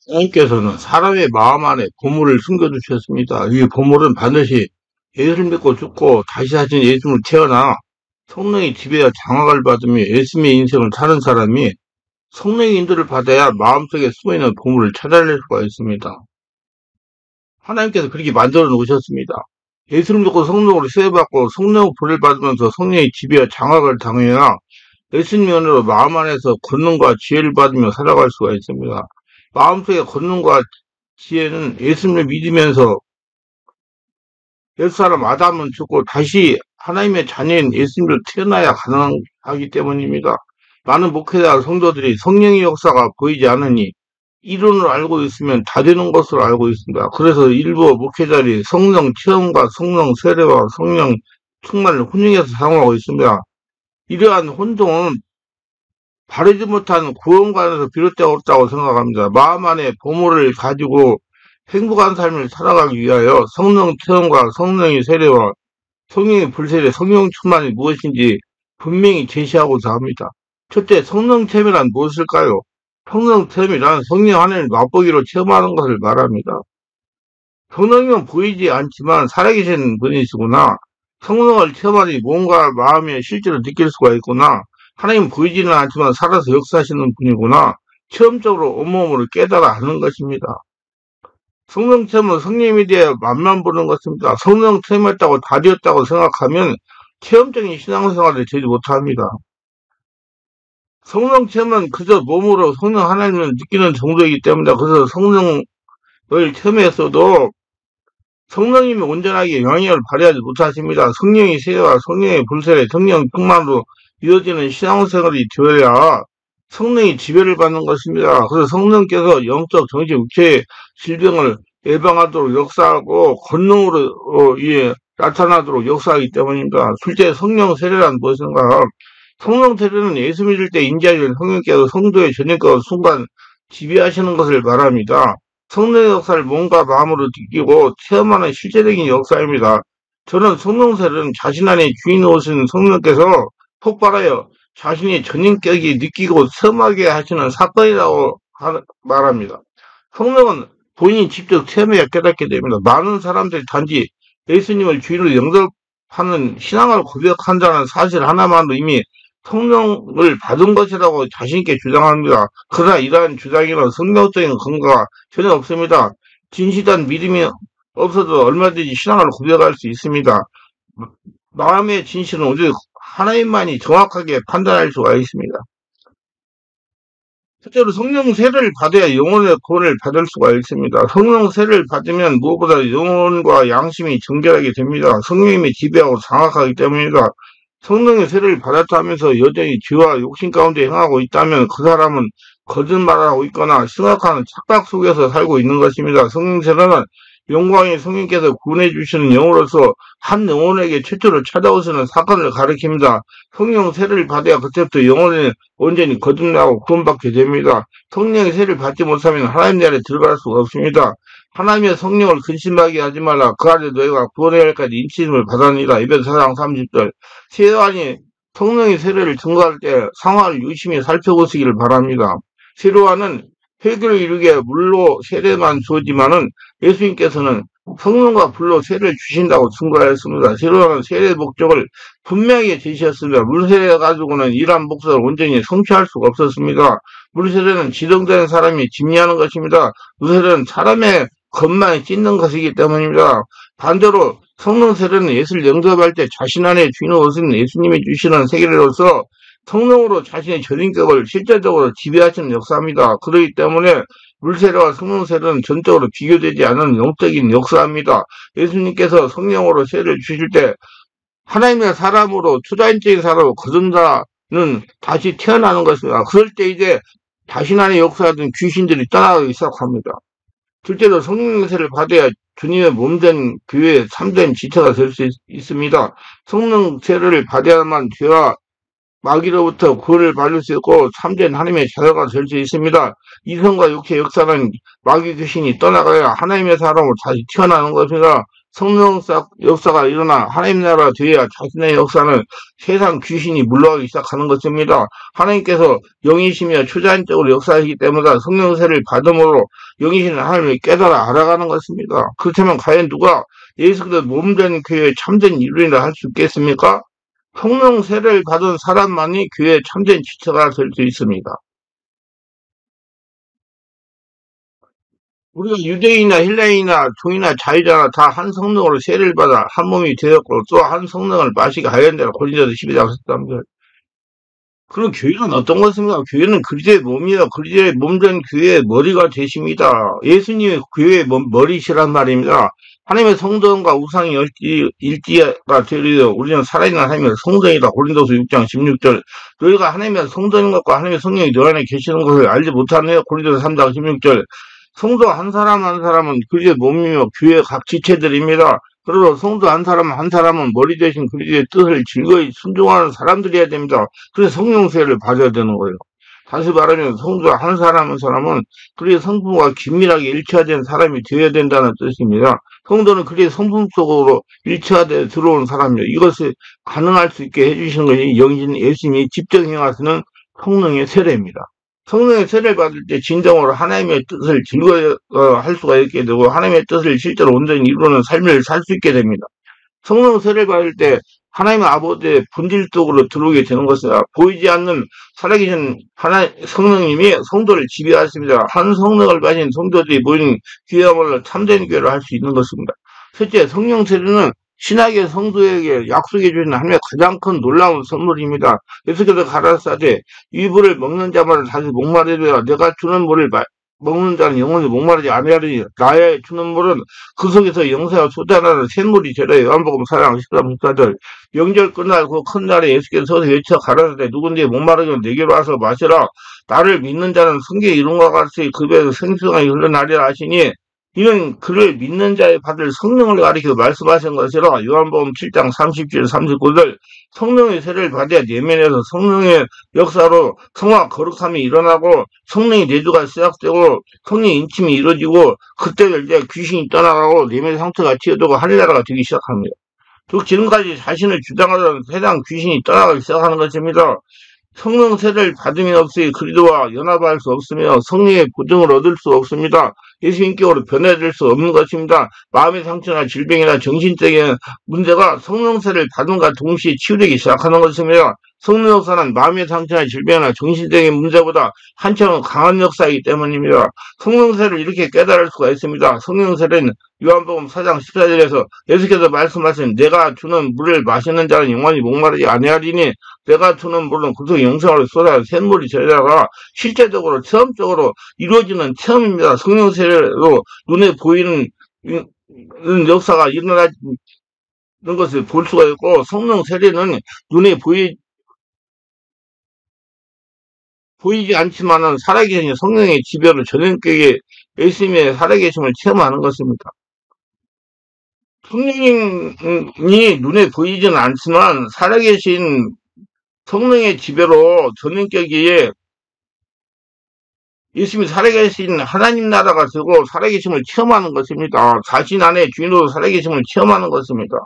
하나님께서는 사람의 마음 안에 보물을 숨겨두셨습니다. 이 보물은 반드시 예수를 믿고 죽고 다시 하신 예수를 태어나 성령의 지배와 장악을 받으며 예수님의 인생을 사는 사람이 성령의 인도를 받아야 마음속에 숨어있는 보물을 찾아낼 수가 있습니다. 하나님께서 그렇게 만들어 놓으셨습니다. 예수를 믿고 성령으로 세례받고 성령 불을 받으면서 성령의 지배와 장악을 당해야 예수님의 은혜로 마음 안에서 권능과 지혜를 받으며 살아갈 수가 있습니다. 마음속에 권능과 지혜는 예수님을 믿으면서 옛사람 아담은 죽고 다시 하나님의 자녀인 예수님으로 태어나야 가능하기 때문입니다. 많은 목회자 성도들이 성령의 역사가 보이지 않으니 이론을 알고 있으면 다 되는 것으로 알고 있습니다. 그래서 일부 목회자들이 성령 체험과 성령 세례와 성령 충만을 혼용해서 사용하고 있습니다. 이러한 혼동은 바르지 못한 구원관에서 비롯되었다고 생각합니다. 마음 안에 보물을 가지고 행복한 삶을 살아가기 위하여 성령 체험과 성령의 세례와 성령의 불세례, 성령 충만이 무엇인지 분명히 제시하고자 합니다. 첫째, 성령 체험이란 무엇일까요? 성령 체험이란 성령 하나님을 맛보기로 체험하는 것을 말합니다. 성령님은 보이지 않지만 살아계신 분이시구나. 성령을 체험하니 몸과 마음에 실제로 느낄 수가 있구나. 하나님 보이지는 않지만 살아서 역사하시는 분이구나. 체험적으로 온몸으로 깨달아 하는 것입니다. 성령 체험은 성령에 대해 맛만 보는 것입니다. 성령 체험했다고 다 되었다고 생각하면 체험적인 신앙생활을 되지 못합니다. 성령 체험은 그저 몸으로 성령 하나님을 느끼는 정도이기 때문에 그래서 성령을 체험했어도 성령님이 온전하게 영향을 발휘하지 못하십니다. 성령의 세례와 성령의 불세례, 성령 충만으로 이어지는 신앙생활이 되어야 성령의 지배를 받는 것입니다. 그래서 성령께서 영적, 정신, 육체의 질병을 예방하도록 역사하고 권능으로 나타나도록 역사하기 때문입니다. 실제 성령 세례란 무엇인가? 성령 세례는 예수 믿을 때 인자하신 성령께서 성도의 전역과 순간 지배하시는 것을 말합니다. 성령의 역사를 몸과 마음으로 느끼고 체험하는 실제적인 역사입니다. 저는 성령 세례는 자신 안에 주인 오신 성령께서 폭발하여 자신의 전인격이 느끼고 체험하게 하시는 사건이라고 말합니다. 성령은 본인이 직접 체험해야 깨닫게 됩니다. 많은 사람들이 단지 예수님을 주인으로 영접하는 신앙을 고백한다는 사실 하나만으로 이미 성령을 받은 것이라고 자신있게 주장합니다. 그러나 이러한 주장에는 성경적인 근거가 전혀 없습니다. 진실한 믿음이 없어도 얼마든지 신앙을 고백할 수 있습니다. 마음의 진실은 오직 하나님만이 정확하게 판단할 수가 있습니다. 첫째로 성령 세례를 받아야 영혼의 구원을 받을 수가 있습니다. 성령 세례를 받으면 무엇보다 영혼과 양심이 정결하게 됩니다. 성령님이 지배하고 장악하기 때문입니다. 성령의 세례를 받았다 하면서 여전히 죄와 욕심 가운데 행하고 있다면 그 사람은 거짓말하고 있거나 심각한 착각 속에서 살고 있는 것입니다. 성령 세례는 영광의 성령께서 구원해 주시는 영으로서 한 영혼에게 최초로 찾아오시는 사건을 가리킵니다. 성령 세례를 받아야 그때부터 영혼이 온전히 거듭나고 구원받게 됩니다. 성령의 세례를 받지 못하면 하나님 나라에 들어갈 수가 없습니다. 하나님의 성령을 근심하게 하지 말라. 그 안에 너희가 구원의 날까지 임신을 받았느니라. 에베소 4장 30절. 세례관이 성령의 세례를 증거할 때 상황을 유심히 살펴보시기를 바랍니다. 세례관은 회개를 이루게 물로 세례만 주었지만은 예수님께서는 성령과 불로 세례를 주신다고 증거하였습니다. 세례관은 세례의 목적을 분명히 제시했습니다. 물세례 가지고는 이러한 목적을 온전히 성취할 수가 없었습니다. 물세례는 지정된 사람이 집리하는 것입니다. 물세례는 사람의 겉만 찢는 것이기 때문입니다. 반대로 성령 세례는 예수를 영접할 때 자신 안에 주인 오신 예수님이 주시는 세례로서 성령으로 자신의 전인격을 실제적으로 지배하시는 역사입니다. 그렇기 때문에 물세례와 성령 세례는 전적으로 비교되지 않은 영적인 역사입니다. 예수님께서 성령으로 세례를 주실 때 하나님의 사람으로 초자연적인 사람으로 거듭나는 다시 태어나는 것입니다. 그럴 때 이제 자신 안에 역사하던 귀신들이 떠나기 시작합니다. 둘째로 성령 세례를 받아야 주님의 몸된 교회의 참된 지체가 될 수 있습니다. 성령 세례를 받아야만 죄와 마귀로부터 구원을 받을 수 있고 참된 하나님의 자녀가 될 수 있습니다. 이성과 육체 역사는 마귀 귀신이 떠나가야 하나님의 사람으로 다시 태어나는 것입니다. 성령 역사가 일어나 하나님 나라가 되어야 자신의 역사는 세상 귀신이 물러가기 시작하는 것입니다. 하나님께서 영이시며 초자연적으로 역사하시기 때문에 성령세를 받음으로 영이신 하나님을 깨달아 알아가는 것입니다. 그렇다면 과연 누가 예수 그리스도 몸된 교회의 참된 일원이라 할 수 있겠습니까? 성령세를 받은 사람만이 교회의 참된 지체가 될 수 있습니다. 우리가 유대인이나 헬라인이나 종이나 자유자나 다 한 성령으로 세례를 받아 한 몸이 되었고 또 한 성령을 마시게 하였느라 고린도서 12장 13절. 그럼 교회는 어떤 것입니까? 교회는 그리스도의 몸이요. 그리스도의 몸된 교회의 머리가 되십니다. 예수님의 교회의 머리시란 말입니다. 하나님의 성전과 우상이 일지가 되리려 우리는 살아있는 하나님의 성전이다. 고린도서 6장 16절. 너희가 하나님의 성전인 것과 하나님의 성령이 너 안에 계시는 것을 알지 못하네요. 고린도서 3장 16절. 성도 한 사람 한 사람은 그리스도의 몸이며 교회의 각 지체들입니다. 그리고 성도 한 사람 한 사람은 머리 대신 그리스도의 뜻을 즐거이 순종하는 사람들이어야 됩니다. 그래서 성령세를 받아야 되는 거예요. 다시 말하면 성도 한 사람 한 사람은 그리스도의 성품과 긴밀하게 일치화된 사람이 되어야 된다는 뜻입니다. 성도는 그리스도의 성품 속으로 일치화되어 들어온 사람이요. 이것을 가능할 수 있게 해주시는 것이 영신 예수님이 직접 행하시는 성령의 세례입니다. 성령의 세례를 받을 때 진정으로 하나님의 뜻을 즐거워 할 수가 있게 되고 하나님의 뜻을 실제로 온전히 이루는 삶을 살 수 있게 됩니다. 성령 세례를 받을 때 하나님 아버지의 본질 속으로 들어오게 되는 것이다. 보이지 않는 살아계신 성령님이 성도를 지배하십니다. 한 성령을 가진 성도들이 모인 교회야말로 참된 교회를 할 수 있는 것입니다. 첫째, 성령 세례는 신약의 성도에게 약속해 주신 하나님의 가장 큰 놀라운 선물입니다. 예수께서 가라사대 이 물을 먹는 자마다 다시 목마르리라. 내가 주는 물을 먹는 자는 영원히 목마르지 아니하리니 나의 주는 물은 그 속에서 영생과 솟아나는 샘물이 되라. 요한복음 4장 13, 14절. 명절 끝날 그 큰 날에 예수께서 서서 외쳐 가라사대 누군지 목마르면 내게로 와서 마시라. 나를 믿는 자는 성경에 이룬 것 같이 그 배에서 생수가 흘러나리라 하시니 이는 그를 믿는 자에 받을 성령을 가리켜 말씀하신 것이라. 요한복음 7장 37, 39절. 성령의 세례를 받아야 내면에서 성령의 역사로 성화 거룩함이 일어나고 성령의 내주가 시작되고 성령의 인침이 이루어지고 그때 이제 귀신이 떠나가고 내면 상태가 치유되고 하늘나라가 되기 시작합니다. 즉 지금까지 자신을 주장하던 세상 귀신이 떠나가기 시작하는 것입니다. 성령 세례를 받음이 없이 그리스도와 연합할 수 없으며 성령의 보증을 얻을 수 없습니다. 예수님께로 변화될 수 없는 것입니다. 마음의 상처나 질병이나 정신적인 문제가 성령 세례를 받음과 동시에 치유되기 시작하는 것입니다. 성령 역사는 마음의 상처나 질병이나 정신적인 문제보다 한참 강한 역사이기 때문입니다. 성령 세례를 이렇게 깨달을 수가 있습니다. 성령 세례는 요한복음 4장 14절에서 예수께서 말씀하신 내가 주는 물을 마시는 자는 영원히 목마르지 아니하리니 내가 주는 물은 그속 영생으로 쏟아 샘물이 되다가 실제적으로 체험적으로 이루어지는 체험입니다. 성령 세례로 눈에 보이는 역사가 일어나는 것을 볼 수가 있고 성령 세례는 눈에 보이지 않지만은 살아계신 성령의 지배로 전인격의 예수님의 살아계심을 체험하는 것입니다. 성령이 눈에 보이지는 않지만 살아계신 성령의 지배로 전인격이 예수님이 살아계신 하나님 나라가 되고 살아계심을 체험하는 것입니다. 자신 안에 주인으로 살아계심을 체험하는 것입니다.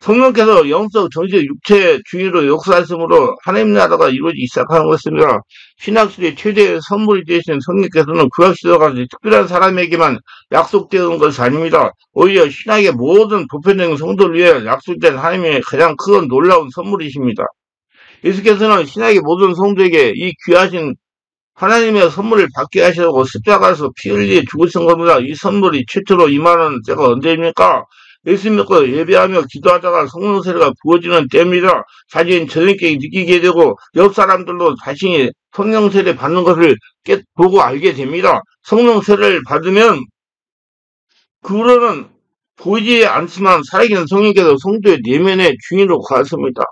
성령께서 영적, 정신, 육체 주인으로 역사하심으로 하나님 나라가 이루어지기 시작하는 것입니다. 신학시대의 최대의 선물이 되신 성령께서는 구약시대까지 특별한 사람에게만 약속되는 것이 아닙니다. 오히려 신학의 모든 보편적인 성도를 위해 약속된 하나님의 가장 큰 놀라운 선물이십니다. 예수께서는 신학의 모든 성도에게 이 귀하신 하나님의 선물을 받게 하시려고 십자가에서 피 흘려 죽으신 겁니다. 이 선물이 최초로 임하는 때가 언제입니까? 예수 믿고 예배하며 기도하다가 성령 세례가 부어지는 때입니다. 자신 저녁에 느끼게 되고 옆 사람들도 자신이 성령 세례 받는 것을 보고 알게 됩니다. 성령 세례를 받으면 그로는 보이지 않지만 살아계신 성령께서 성도의 내면의 주인으로 가십니다.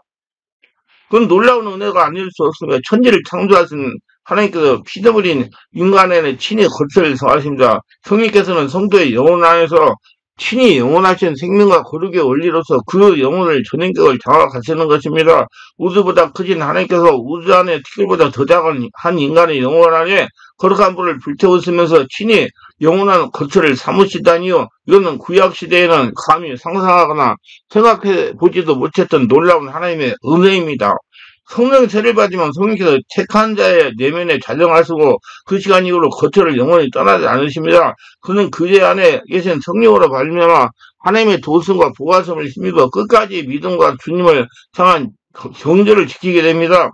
그건 놀라운 은혜가 아닐 수 없습니다. 천지를 창조하신 하나님께서 피조물인 인간에는 친히 거처를 정하십니다. 성령께서는 성도의 영혼 안에서 친히 영원하신 생명과 거룩의 원리로서 그 영혼을 전인격을 장악하시는 것입니다. 우주보다 크신 하나님께서 우주 안에 티끌보다 더 작은 한 인간의 영혼 안에 거룩한 불을 불태우시면서 친히 영원한 거처를 삼으시다니요. 이거는 구약시대에는 감히 상상하거나 생각해 보지도 못했던 놀라운 하나님의 은혜입니다. 성령의 세를 받으면 성령께서 택한 자의 내면에 자정하시고 그 시간 이후로 거처를 영원히 떠나지 않으십니다. 그는 그제 안에 계신 성령으로 발명하 하나님의 도승과 보호하심을 힘입어 끝까지 믿음과 주님을 향한 경제를 지키게 됩니다.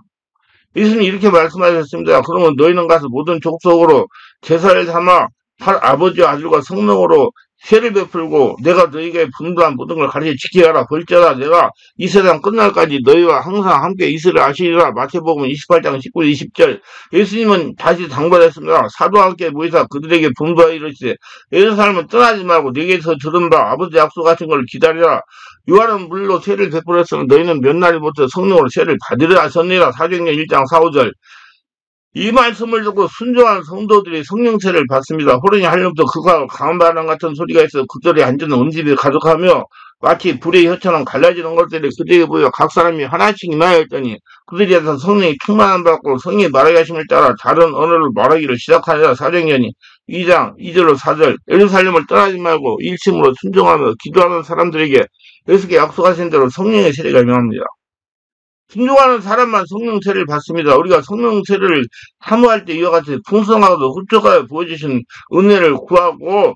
예수님이 이렇게 말씀하셨습니다. 그러면 너희는 가서 모든 족속으로 제사를 삼아 아버지와 아들과 성령으로 세를 베풀고 내가 너희에게 분부한 모든 걸 가르쳐 지키게 하라. 벌자라 내가 이 세상 끝날까지 너희와 항상 함께 있으라 하시리라. 마태복음 28장 19, 20절. 예수님은 다시 당부하셨습니다. 사도와 함께 모이사 그들에게 분부하여 이르시되 예루살렘은 떠나지 말고 네게서 들은 바 아버지 약속하신 걸 기다리라. 요한은 물로 세를 베풀었으면 너희는 몇 날부터 성령으로 세를 받으려 하셨느니라. 사도행전 1장 4, 5절. 이 말씀을 듣고 순종한 성도들이 성령세를 받습니다. 호련히 하려부터 그가 강한 바람 같은 소리가 있어 그들의 앉은 온집에 가득하며 마치 불의 혀처럼 갈라지는 것들이 그들에게 보여 각 사람이 하나씩 임하였더니 그들에서 성령이 충만함 받고 성령이 말하게 하심을 따라 다른 언어를 말하기를 시작하니라. 사도행전 2장 2절로 4절. 예루살렘을 떠나지 말고 일심으로 순종하며 기도하는 사람들에게 예수께 약속하신 대로 성령의 세례가 임합니다. 순종하는 사람만 성령세를 받습니다. 우리가 성령세를 사모할 때 이와 같이 풍성하고 흡족하게 부어주신 은혜를 구하고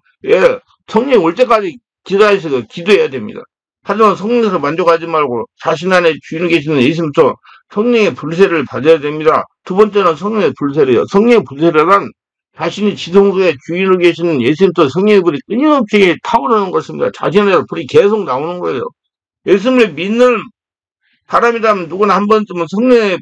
성령이 올 때까지 기도해야 됩니다. 하지만 성령에서 만족하지 말고 자신 안에 주인이 계시는 예수님부터 성령의 불세를 받아야 됩니다. 두 번째는 성령의 불세례요. 성령의 불세례란 자신이 지성소에 주인으로 계시는 예수님부터 성령의 불이 끊임없이 타오르는 것입니다. 자신의 불이 계속 나오는 거예요. 예수님을 믿는 사람이라면 누구나 한 번쯤은 성령의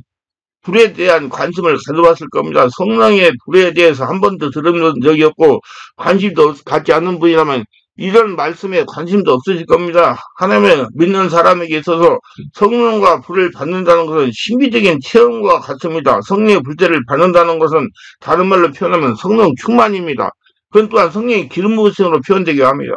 불에 대한 관심을 가져봤을 겁니다. 성령의 불에 대해서 한 번도 들은 적이 없고 관심도 갖지 않는 분이라면 이런 말씀에 관심도 없으실 겁니다. 하나님을 믿는 사람에게 있어서 성령과 불을 받는다는 것은 신비적인 체험과 같습니다. 성령의 불때를 받는다는 것은 다른 말로 표현하면 성령 충만입니다. 그건 또한 성령의 기름 부으심으로 표현되기도 합니다.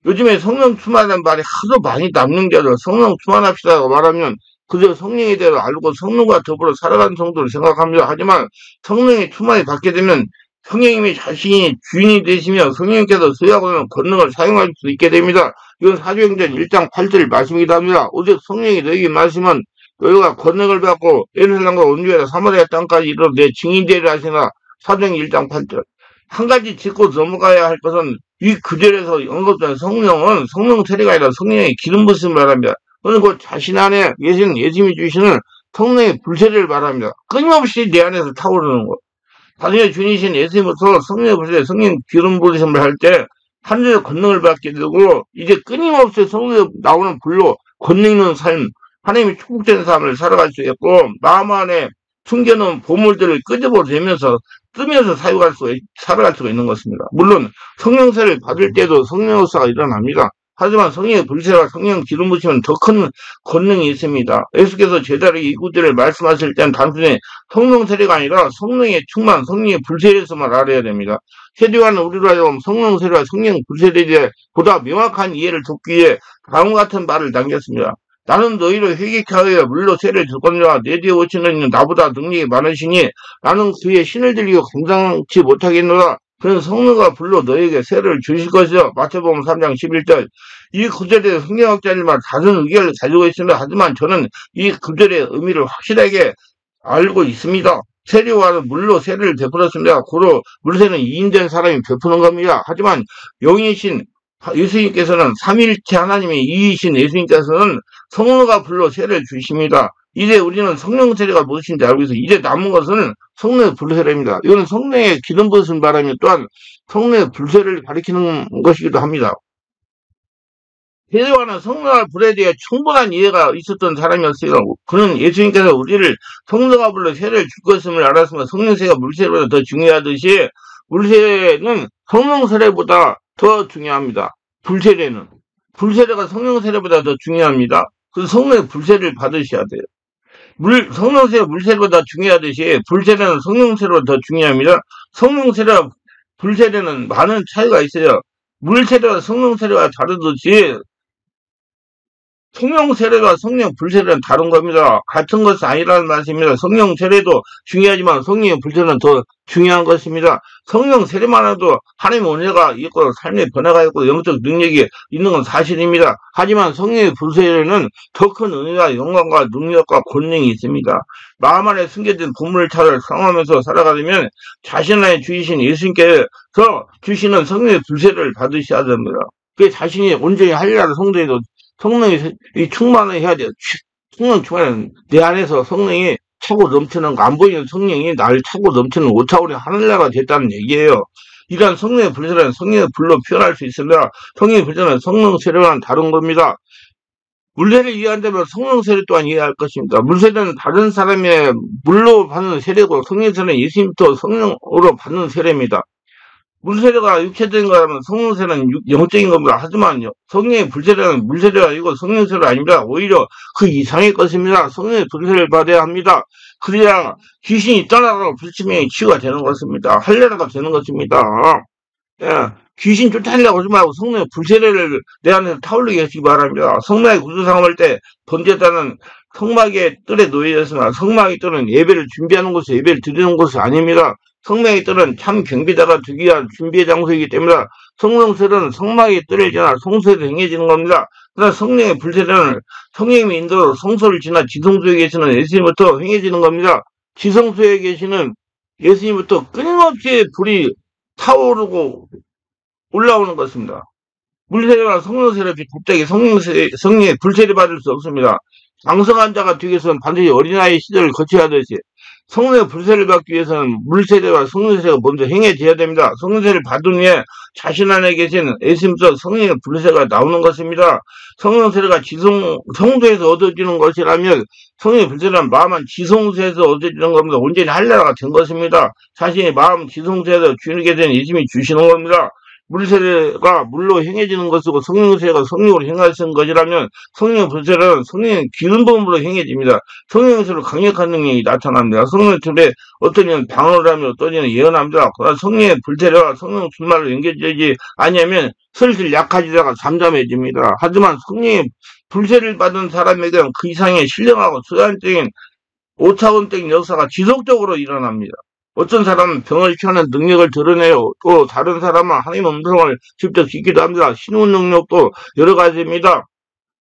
요즘에 성령 충만이라는 말이 하도 많이 남는 게 아니라 성령 충만합시다고 말하면 그저 성령에 대해 알고 성령과 더불어 살아가는 성도를 생각합니다. 하지만 성령의 충만이 받게 되면 성령님이 자신이 주인이 되시며 성령님께서 수여하고 있는 권능을 사용할 수 있게 됩니다. 이건 사도행전 1장 8절 말씀이기도 합니다. 오직 성령이 너희에게 말씀은 너희가 권능을 받고 예루살렘과 온 유다 사마리아 땅까지 이르러 내 증인되리라 하시나. 사도행전 1장 8절. 한 가지 짚고 넘어가야 할 것은 이 구절에서 언급된 성령은 성령 세례가 아니라 성령의 기름 부으심을 말합니다. 그는 곧 자신 안에 계신 예수님이 주시는 성령의 불세례를 말합니다. 끊임없이 내 안에서 타오르는 것. 나중에 주님이신 예수님부터 성령의 불세례, 성령 기름 부으심을 할 때 하늘의 권능을 받게 되고 이제 끊임없이 성령에 나오는 불로 권능 있는 삶, 하나님이 축복된 삶을 살아갈 수 있고 마음 안에 숨겨놓은 보물들을 끄집어내면서 뜨면서 살아갈 수가 있는 것입니다. 물론 성령세를 받을 때도 성령 역사가 일어납니다. 하지만 성령의 불세와 성령 기름 부으시면 더 큰 권능이 있습니다. 예수께서 제자에게 이 구절을 말씀하실 때는 단순히 성령 세례가 아니라 성령의 충만, 성령의 불세례에서만 알아야 됩니다. 세례와는 우리로 하여금 성령 세례와 성령 불세례에 대해 보다 명확한 이해를 돕기 위해 다음과 같은 말을 남겼습니다. 나는 너희를 회개케 하여 물로 세례를 줄 거니와 내 뒤에 오시는 이는 나보다 능력이 많으시니 나는 그의 신을 들리고 감당치 못하겠노라. 그는 성령과 불로 너희에게 세례를 주실 것이요. 마태복음 3장 11절. 이 구절에 성경학자들만 다른 의견을 가지고 있습니다. 하지만 저는 이 구절의 의미를 확실하게 알고 있습니다. 세례와는 물로 세례를 베풀었습니다. 고로 물세는 2인된 사람이 베푸는 겁니다. 하지만 영이신 예수님께서는 삼위일체 하나님의 이이신 예수님께서는 성령과 불로 세례를 주십니다. 이제 우리는 성령 세례가 무엇인지 알고 있어요. 이제 남은 것은 성령의 불세례입니다. 이거는 성령의 기름 부으심 바람이 또한 성령의 불세례를 가리키는 것이기도 합니다. 세례와는 성령과 불에 대해 충분한 이해가 있었던 사람이었어요. 그는 예수님께서 우리를 성령과 불로 세례를 줄 것임을 알았으면 성령 세례가 물세례보다 더 중요하듯이 물세례는 성령 세례보다 더 중요합니다. 불세례가 성령 세례보다 더 중요합니다. 그래서 성령의 불세례를 받으셔야 돼요. 성령 세례가 물세례보다 중요하듯이 불세례는 성령 세례보다 더 중요합니다. 성령 세례와 불세례는 많은 차이가 있어요. 물 세례와 성령 세례가 다르듯이 성령 세례가 성령 불세례는 다른 겁니다. 같은 것은 아니라는 말씀입니다. 성령 세례도 중요하지만 성령 불세례는 더 중요한 것입니다. 성령 세례만 해도 하나님의 은혜가 있고 삶의 변화가 있고 영적 능력이 있는 건 사실입니다. 하지만 성령의 불세례는 더 큰 은혜와 영광과 능력과 권능이 있습니다. 마음 안에 숨겨진 보물을 찾아 상하면서 살아가려면 자신 안에 주이신 예수님께서 주시는 성령의 불세례를 받으셔야 됩니다. 그 자신이 온전히 하려는 성도에도 성령이 충만을 해야 돼요. 성령 충만은 내 안에서 성령이 차고 넘치는 거, 안 보이는 성령이 나를 차고 넘치는 오차오리 하늘나라가 됐다는 얘기예요. 이러한 성령의 불세례는 성령의 불로 표현할 수 있습니다. 성령의 불세례는 성령 세례와는 다른 겁니다. 물세례를 이해한다면 성령 세례 또한 이해할 것입니다. 물세례는 다른 사람의 물로 받는 세례고 성령 세례는 예수님부터 성령으로 받는 세례입니다. 물세례가 육체적인 거라면 성령세례는 영적인 겁니다. 하지만 성령의 불세례는 물세례가 아니고 성령세례가 아닙니다. 오히려 그 이상의 것입니다. 성령의 불세례를 받아야 합니다. 그래야 귀신이 떠나가고 불치명이 치유가 되는 것입니다. 할례가 되는 것입니다. 예, 귀신 쫓아내려고 하지 말고 성령의 불세례를 내 안에서 타올리게 하시기 바랍니다. 성막의 구조상을 때 번제단은 성막의 뜰에 놓여있으나 성막의 뜰은 예배를 준비하는 곳에 예배를 드리는 곳이 아닙니다. 성막의 뜰은 참 경비자가 두기 위한 준비의 장소이기 때문에 성령세례는 성막의 뜰을 지나 성소에서 행해지는 겁니다. 그러나 성령의 불세례는 성령님의 인도로 성소를 지나 지성소에 계시는 예수님부터 행해지는 겁니다. 지성소에 계시는 예수님부터 끊임없이 불이 타오르고 올라오는 것입니다. 물세례와 성령세례 갑자기 성령의 불세례 받을 수 없습니다. 장성한 자가 되기 위해서는 반드시 어린아이 시절을 거쳐야 하듯이 성령의 불세례를 받기 위해서는 물세례와 성령세례가 먼저 행해져야 됩니다. 성령세례를 받은 후에 자신 안에 계신 예수님부터 성령의 불세례가 나오는 것입니다. 성령세례가 성소에서 얻어지는 것이라면 성령의 불세례는 마음 안 지성소에서 얻어지는 겁니다. 온전히 할례가 된 것입니다. 자신의 마음 지성소에서 주님께 된 예수님이 주시는 겁니다. 물세례가 물로 행해지는 것이고 성령세례가 성령으로 행하시는 것이라면 성령의 불세례는 성령의 기름부음으로 행해집니다. 성령세례로 강력한 능력이 나타납니다. 성령세례 어떤 이는 방언을 하며 어떤 이는 예언합니다. 그러나 성령의 불세례와 성령 충만으로 연결되지 아니하면 슬슬 약해지다가 잠잠해집니다. 하지만 성령의 불세례를 받은 사람에게는 그 이상의 신령하고 수단적인 5차원적인 역사가 지속적으로 일어납니다. 어떤 사람은 병을 치유하는 능력을 드러내요. 또 다른 사람은 하나님의 음성을 직접 듣기도 합니다. 신운 능력도 여러 가지입니다.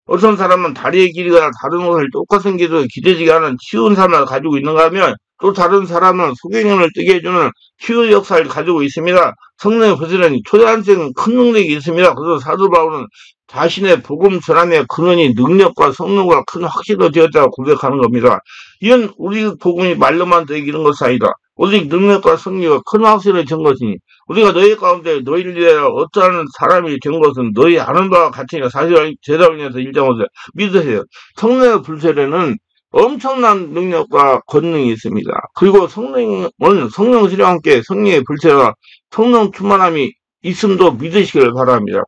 어떤 사람은 다리의 길이가 다른 것을 똑같은 길이로 기대지게 하는 치유운 삶을 가지고 있는가 하면 또 다른 사람은 소경령을 뜨게 해주는 치유 역사를 가지고 있습니다. 성령의 불세례는 초자연적인 큰 능력이 있습니다. 그래서 사도 바울은 자신의 복음 전함의 근원이 능력과 성령과 큰 확신도 되었다고 고백하는 겁니다. 이런 우리 복음이 말로만 되기는 것이 아니다. 오직 능력과 승리가 큰 확신을 준 것이니 우리가 너희 가운데 너희를 위하여 어떠한 사람이 된 것은 너희 아는 바와 같으니까 사실 제자로 인해서 일장하세 믿으세요. 성령의 불세례는 엄청난 능력과 권능이 있습니다. 그리고 성령시와 함께 성령의 불세례와 성령 충만함이 있음도 믿으시기를 바랍니다.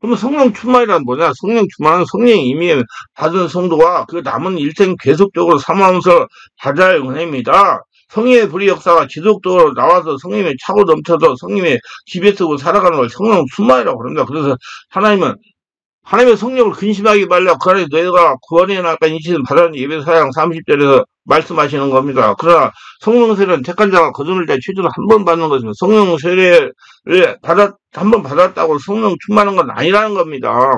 그러면 성령 충만이란 뭐냐? 성령 충만은 성령의 임의에 받은 성도가 그 남은 일생 계속적으로 삼하면서 받아야 할 은혜입니다. 성령의 불의 역사가 지속적으로 나와서 성령이 차고 넘쳐서 성령의 지배 쓰고 살아가는 걸 성령 충만이라고 그럽니다. 그래서 하나님의 성령을 근심하기 말라. 그 안에 너희가 구원의 날까 인치는 받아는 예배 사양 30절에서 말씀하시는 겁니다. 그러나 성령 세례는 택한 자가 거듭날 때 최초로 한 번 받는 것입니다. 성령 세례를 한 번 받았다고 성령 충만한 건 아니라는 겁니다.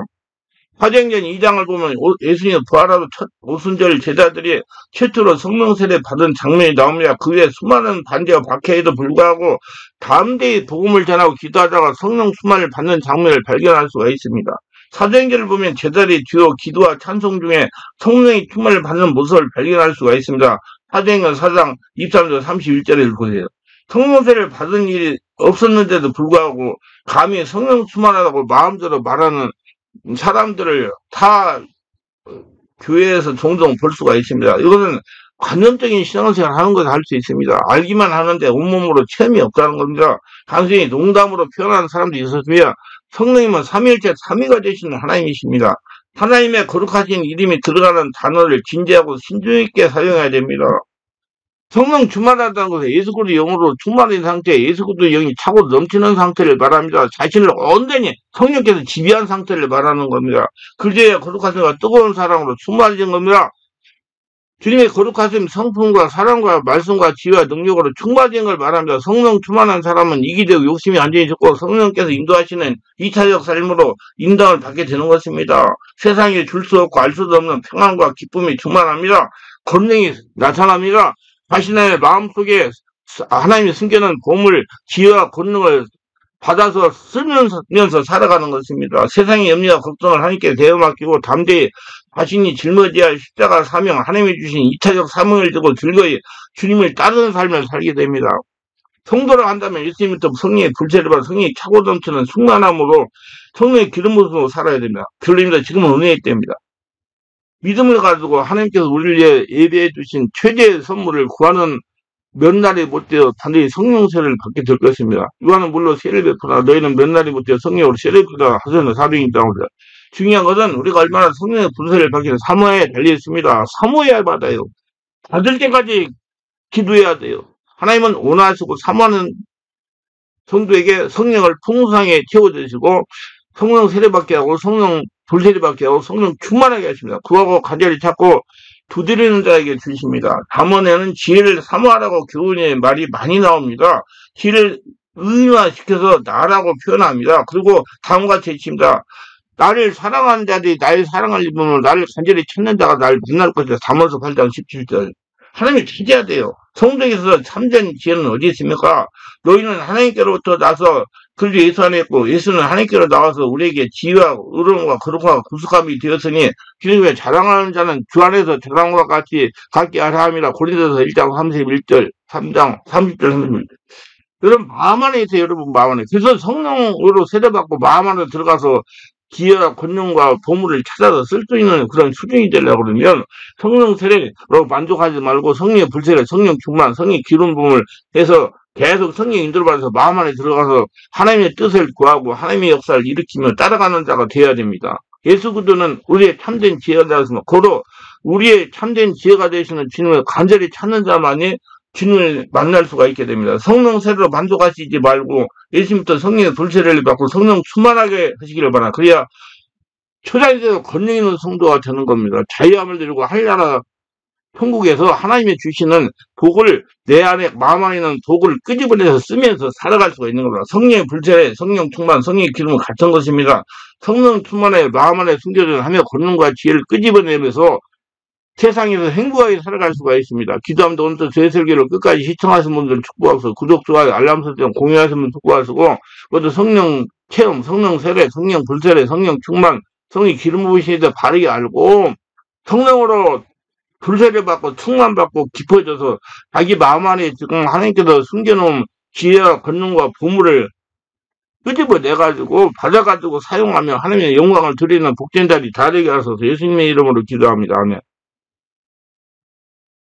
사도행전 2장을 보면 예수님 부활하고 첫 오순절 제자들이 최초로 성령 세례 받은 장면이 나옵니다. 그 위에 수많은 반대와 박해에도 불구하고 담대히 복음을 전하고 기도하다가 성령 충만을 받는 장면을 발견할 수가 있습니다. 사도행전을 보면 제자들이 주요 기도와 찬송 중에 성령의 충만을 받는 모습을 발견할 수가 있습니다. 사도행전 4장 23절 31절을 보세요. 성령 세례를 받은 일이 없었는데도 불구하고 감히 성령 충만하다고 마음대로 말하는 사람들을 다 교회에서 종종 볼 수가 있습니다. 이것은 관념적인 신앙생활을 하는 것을 할 수 있습니다. 알기만 하는데 온몸으로 체험이 없다는 겁니다. 단순히 농담으로 표현하는 사람들이 있었으면 성령님은 삼위일체 삼위가 되시는 하나님이십니다. 하나님의 거룩하신 이름이 들어가는 단어를 진지하고 신중 있게 사용해야 됩니다. 성령 충만하다는 것은 예수 그리스도 영으로 충만한 상태, 예수 그리스도 영이 차고 넘치는 상태를 말합니다. 자신을 온전히 성령께서 지배한 상태를 말하는 겁니다. 그제야 거룩하심과 뜨거운 사랑으로 충만해진 겁니다. 주님의 거룩하심, 성품과 사랑과 말씀과 지혜와 능력으로 충만해진 걸 말합니다. 성령 충만한 사람은 이기되고 욕심이 완전히 적고 성령께서 인도하시는 2차적 삶으로 인도를 받게 되는 것입니다. 세상에 줄 수 없고 알 수도 없는 평안과 기쁨이 충만합니다. 권능이 나타납니다. 자신의 마음속에 하나님이 숨겨놓은 보물, 지혜와 권능을 받아서 쓰면서 살아가는 것입니다. 세상의 염려와 걱정을 하나님께 대어 맡기고 담대히 자신이 짊어져야 할 십자가 사명, 하나님이 주신 2차적 사명을 두고 즐거이 주님을 따르는 삶을 살게 됩니다. 성도라 한다면 예수님부터 성령의 불체를 받아 성령이 차고 넘치는 충만함으로 성령의 기름 부음으로 살아야 됩니다. 그러니까 지금은 은혜의 때입니다. 믿음을 가지고 하나님께서 우리를 위해 예배해 주신 최대의 선물을 구하는 몇 날이 못 되어 단순히 성령세를 받게 될 것입니다. 요한은 물론 세를 베푸나 너희는 몇 날이 못 되어 성령으로 세를 베푸다 하서는 사병이 있다고 합니다. 중요한 것은 우리가 얼마나 성령의 분쇄를 받기는 사모에 달려 있습니다. 사모해야 받아요. 받을 때까지 기도해야 돼요. 하나님은 원하시고 사모하는 성도에게 성령을 풍성하게 채워주시고 성령 세례받게 하고 성령 불세례받게 하고 성령 충만하게 하십니다. 구하고 간절히 찾고 두드리는 자에게 주십니다. 잠언에는 지혜를 사모하라고 교훈의 말이 많이 나옵니다. 지혜를 의미화시켜서 나라고 표현합니다. 그리고 다음과 같이 있습니다. 나를 사랑하는 자들이 나를 사랑할 일본으로 나를 간절히 찾는 자가 나를 만날 것이다. 잠언서 8장 17절. 하나님을 찾아야 돼요. 성도에서 참된 지혜는 어디 있습니까? 너희는 하나님께로부터 나서 그리스도 예수 안에 있고 예수는 하나님께로 나와서 우리에게 지혜와 의로움과 거룩과 구속함이 되었으니 주님의 자랑하는 자는 주 안에서 자랑과 같이 갖게 하라 함이라. 고린도서 1장 31절 3장 30절 31절. 여러분 마음 안에 있어요. 여러분 마음 안에. 그래서 성령으로 세례받고 마음 안에 들어가서 지혜와 권능과 보물을 찾아서 쓸 수 있는 그런 수준이 되려고 그러면 성령 세례로 만족하지 말고 성령의 불세례, 성령 충만, 성령 기름 부음을 해서 계속 성령 인도를 받아서 마음 안에 들어가서 하나님의 뜻을 구하고 하나님의 역사를 일으키며 따라가는 자가 되어야 됩니다. 예수 그리스도는 우리의 참된 지혜가 되었으며 고로 우리의 참된 지혜가 되시는 주님을 간절히 찾는 자만이 주님을 만날 수가 있게 됩니다. 성령 세례로 만족하시지 말고 예수님부터 성령의 불세례를 받고 성령 충만하게 하시기를 바라. 그래야 초자에서 권능 있는 성도가 되는 겁니다. 자유함을 누리고 하늘나라 천국에서 하나님이 주시는 복을 내 안에 마음 안에 있는 복을 끄집어내서 쓰면서 살아갈 수가 있는 겁니다. 성령의 불세례, 성령 충만, 성령의 기름은 같은 것입니다. 성령 충만에 마음 안에 숨겨진 하며 권능과 지혜를 끄집어내면서 세상에서 행복하게 살아갈 수가 있습니다. 기도하면서 오늘도 제 설교를 끝까지 시청하신 분들 축복하셔서 구독, 좋아요, 알람 설정 공유하시는 분 축복하시고 그것도 성령 체험, 성령 세례, 성령 불세례, 성령 충만, 성령 기름 부으시에 대해 바르게 알고 성령으로 불세례 받고 충만 받고 깊어져서 자기 마음 안에 지금 하나님께서 숨겨놓은 지혜와 권능과 보물을 끄집어내가지고 받아가지고 사용하며 하나님의 영광을 드리는 복된 자리 다르게 하소서. 예수님의 이름으로 기도합니다. 아멘.